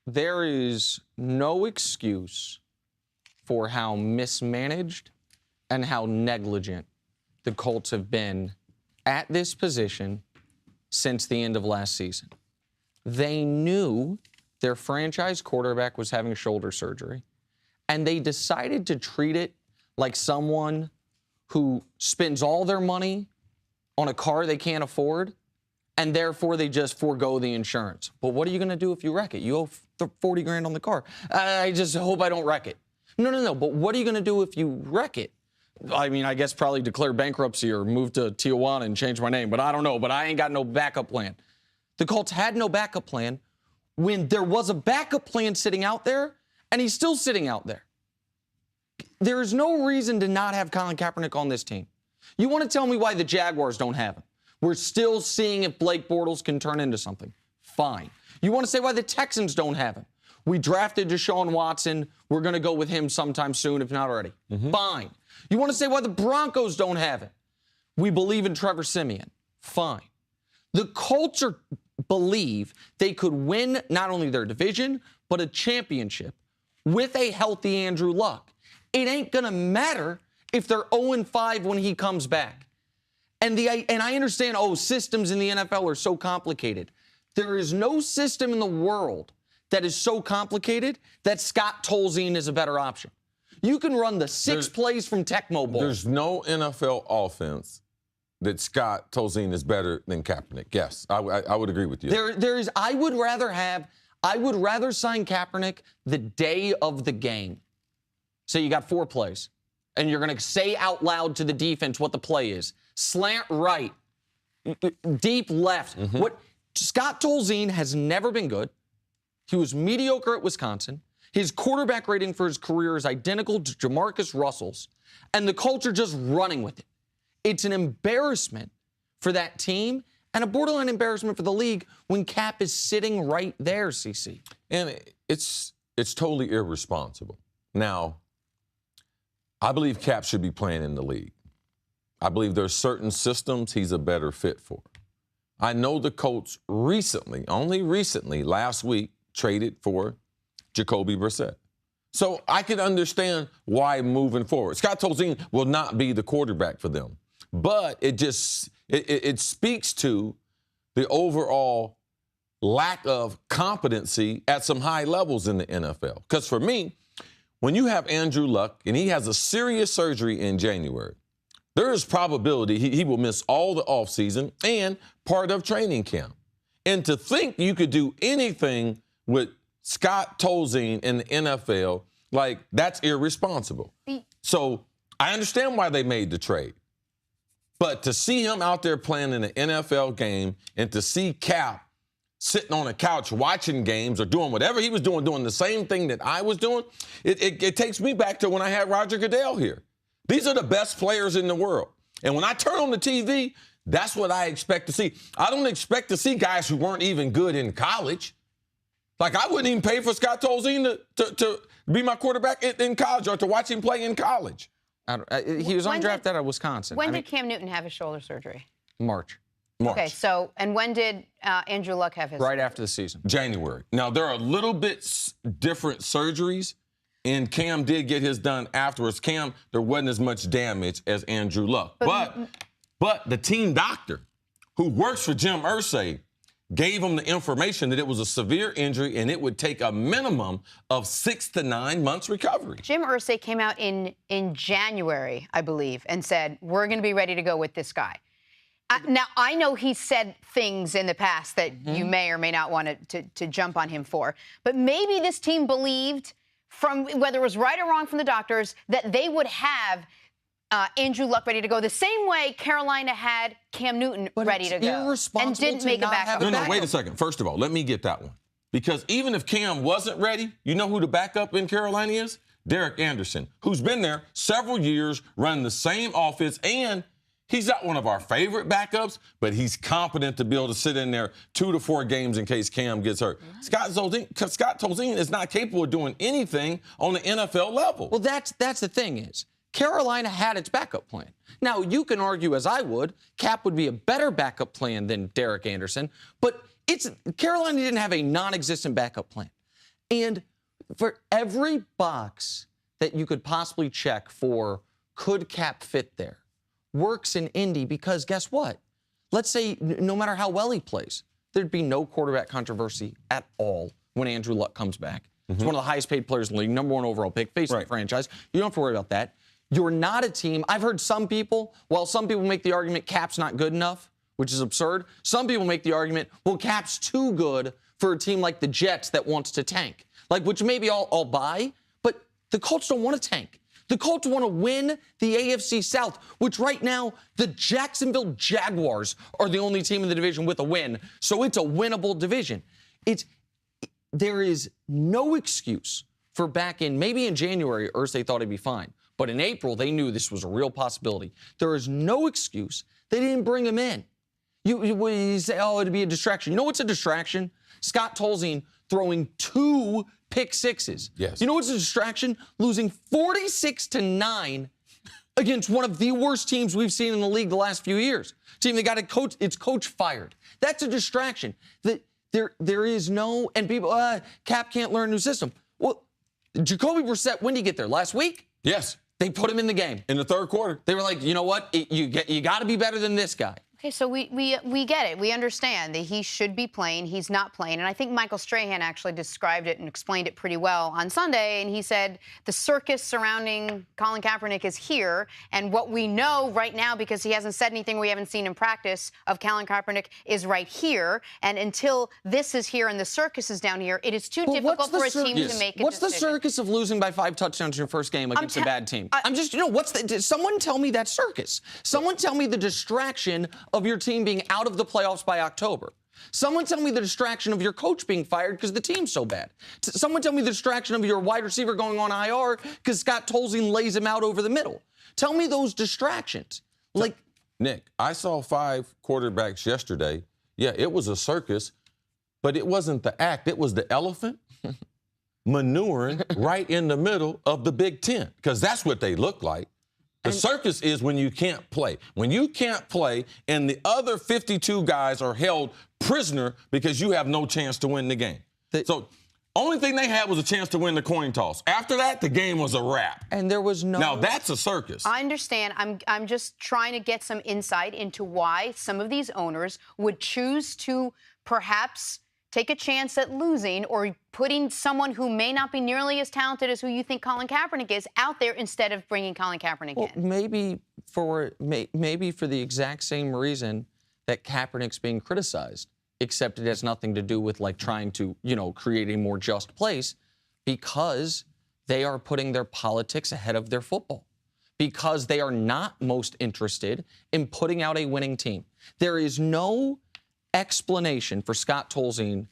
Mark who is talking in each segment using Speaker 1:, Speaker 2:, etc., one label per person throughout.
Speaker 1: there is no excuse for how mismanaged and how negligent the Colts have been at this position since the end of last season. They knew their franchise quarterback was having shoulder surgery, and they decided to treat it like someone who spends all their money on a car they can't afford, and therefore they just forego the insurance. But what are you going to do if you wreck it? You owe $40,000 on the car. I just hope I don't wreck it. No. But what are you going to do if you wreck it? I mean, I guess probably declare bankruptcy or move to Tijuana and change my name. But I don't know. But I ain't got no backup plan. The Colts had no backup plan when there was a backup plan sitting out there, and he's still sitting out there. There is no reason to not have Colin Kaepernick on this team. You want to tell me why the Jaguars don't have him? We're still seeing if Blake Bortles can turn into something. Fine. You want to say why the Texans don't have him? We drafted Deshaun Watson. We're going to go with him sometime soon, if not already. Fine. You want to say why the Broncos don't have him? We believe in Trevor Siemian. Fine. The Colts believe they could win not only their division, but a championship with a healthy Andrew Luck. It ain't going to matter if they're 0-5 when he comes back. And I understand, systems in the NFL are so complicated. There is no system in the world that is so complicated that Scott Tolzien is a better option. You can run the six plays from Tecmo Bowl.
Speaker 2: There's no NFL offense that Scott Tolzien is better than Kaepernick. Yes, I would agree with you.
Speaker 1: I would rather sign Kaepernick the day of the game. So you got 4 plays, and you're going to say out loud to the defense what the play is. Slant right, deep left. What Scott Tolzien has never been good. He was mediocre at Wisconsin. His quarterback rating for his career is identical to Jamarcus Russell's, and the Colts are just running with it. It's an embarrassment for that team and a borderline embarrassment for the league when Cap is sitting right there, CC.
Speaker 2: And it's totally irresponsible. Now, I believe Cap should be playing in the league. I believe there's certain systems he's a better fit for. I know the Colts only recently, last week, traded for Jacoby Brissett. So I can understand why moving forward. Scott Tolzien will not be the quarterback for them. But it speaks to the overall lack of competency at some high levels in the NFL. Because for me, when you have Andrew Luck and he has a serious surgery in January, there is probability he will miss all the offseason and part of training camp. And to think you could do anything with Scott Tolzien in the NFL, that's irresponsible. So I understand why they made the trade. But to see him out there playing in an NFL game and to see Cap sitting on a couch watching games or doing whatever he was doing the same thing that I was doing, it takes me back to when I had Roger Goodell here. These are the best players in the world. And when I turn on the TV, that's what I expect to see. I don't expect to see guys who weren't even good in college. I wouldn't even pay for Scott Tolzien to be my quarterback in college or to watch him play in college.
Speaker 1: He was undrafted out of Wisconsin.
Speaker 3: When did Cam Newton have his shoulder surgery?
Speaker 1: March.
Speaker 3: Okay, and when did Andrew Luck have his
Speaker 1: Right after the season.
Speaker 2: January. Now, there are a little bit different surgeries, and Cam did get his done afterwards. Cam, there wasn't as much damage as Andrew Luck. But the team doctor who works for Jim Irsay gave him the information that it was a severe injury and it would take a minimum of 6 to 9 months recovery.
Speaker 3: Jim Irsay came out in January, I believe, and said, we're going to be ready to go with this guy. Now, I know he said things in the past that you may or may not want to jump on him for, but maybe this team believed, from whether it was right or wrong from the doctors, that they would have Andrew Luck ready to go the same way Carolina had Cam Newton ready to go and didn't make a backup.
Speaker 2: No, wait a second. First of all, let me get that one. Because even if Cam wasn't ready, you know who the backup in Carolina is? Derek Anderson, who's been there several years, running the same offense, and he's not one of our favorite backups, but he's competent to be able to sit in there 2 to 4 games in case Cam gets hurt. Scott Tolzien is not capable of doing anything on the NFL level.
Speaker 1: Well, that's the thing is, Carolina had its backup plan. Now, you can argue, as I would, Cap would be a better backup plan than Derek Anderson, but Carolina didn't have a non-existent backup plan. And for every box that you could possibly check for could Cap fit there, works in Indy because guess what? Let's say no matter how well he plays, there'd be no quarterback controversy at all when Andrew Luck comes back. He's one of the highest paid players in the league, number 1 overall pick, face of the franchise. You don't have to worry about that. You're not a team. I've heard some people, while some people make the argument Cap's not good enough, which is absurd, some people make the argument, well, Cap's too good for a team like the Jets that wants to tank. Like, which maybe I'll buy, but the Colts don't want to tank. The Colts want to win the AFC South, which right now, the Jacksonville Jaguars are the only team in the division with a win. So it's a winnable division. There is no excuse for back in, maybe in January, they thought it'd be fine. But in April, they knew this was a real possibility. There is no excuse they didn't bring him in. You say, oh, it'd be a distraction. You know what's a distraction? Scott Tolzien throwing 2 pick sixes.
Speaker 2: Yes.
Speaker 1: You know what's a distraction? Losing 46-9 against one of the worst teams we've seen in the league the last few years. Team that got its coach fired. That's a distraction. There is no, and people, Cap can't learn a new system. Well, Jacoby Brissett, when did he get there? Last week?
Speaker 2: Yes.
Speaker 1: They put him in the game.
Speaker 2: In the third quarter.
Speaker 1: They were like, you know what? You got to be better than this guy.
Speaker 3: Okay, so we get it. We understand that he should be playing. He's not playing. And I think Michael Strahan actually described it and explained it pretty well on Sunday. And he said the circus surrounding Colin Kaepernick is here. And what we know right now, because he hasn't said anything we haven't seen in practice of Colin Kaepernick, is right here. And until this is here and the circus is down here, it is too difficult for a team to make a
Speaker 1: What's the
Speaker 3: decision.
Speaker 1: circus of losing by 5 touchdowns in your first game against a bad team? I'm just, someone tell me that circus. Someone tell me the distraction of your team being out of the playoffs by October. Someone tell me the distraction of your coach being fired because the team's so bad. Someone tell me the distraction of your wide receiver going on IR because Scott Tolzien lays him out over the middle. Tell me those distractions. Like,
Speaker 2: Nick, I saw 5 quarterbacks yesterday. Yeah, it was a circus, but it wasn't the act. It was the elephant maneuvering right in the middle of the Big Ten because that's what they look like. The circus is when you can't play. When you can't play and the other 52 guys are held prisoner because you have no chance to win the game. So only thing they had was a chance to win the coin toss. After that, the game was a wrap.
Speaker 1: And there was no...
Speaker 2: Now, that's a circus.
Speaker 3: I understand. I'm just trying to get some insight into why some of these owners would choose to perhaps take a chance at losing or putting someone who may not be nearly as talented as who you think Colin Kaepernick is out there instead of bringing Colin Kaepernick in.
Speaker 1: Maybe for the exact same reason that Kaepernick's being criticized, except it has nothing to do with like trying to, create a more just place, because they are putting their politics ahead of their football, because they are not most interested in putting out a winning team. There is no explanation for Scott Tolzien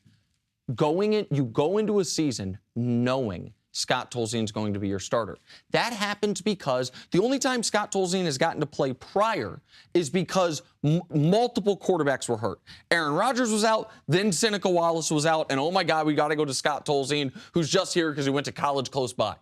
Speaker 1: you go into a season knowing Scott Tolzien's going to be your starter. That happens because the only time Scott Tolzien has gotten to play prior is because multiple quarterbacks were hurt. Aaron Rodgers was out, then Seneca Wallace was out, and oh my God, we got to go to Scott Tolzien, who's just here because he went to college close by.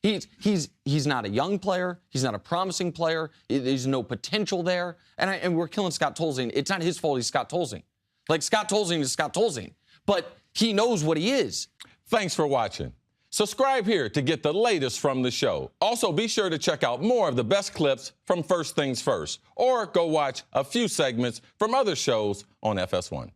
Speaker 1: He's not a young player. He's not a promising player. There's no potential there. And we're killing Scott Tolzien. It's not his fault he's Scott Tolzien. Like, Scott Tolzien is Scott Tolzien, but he knows what he is.
Speaker 2: Thanks for watching. Subscribe here to get the latest from the show. Also, be sure to check out more of the best clips from First Things First, or go watch a few segments from other shows on FS1.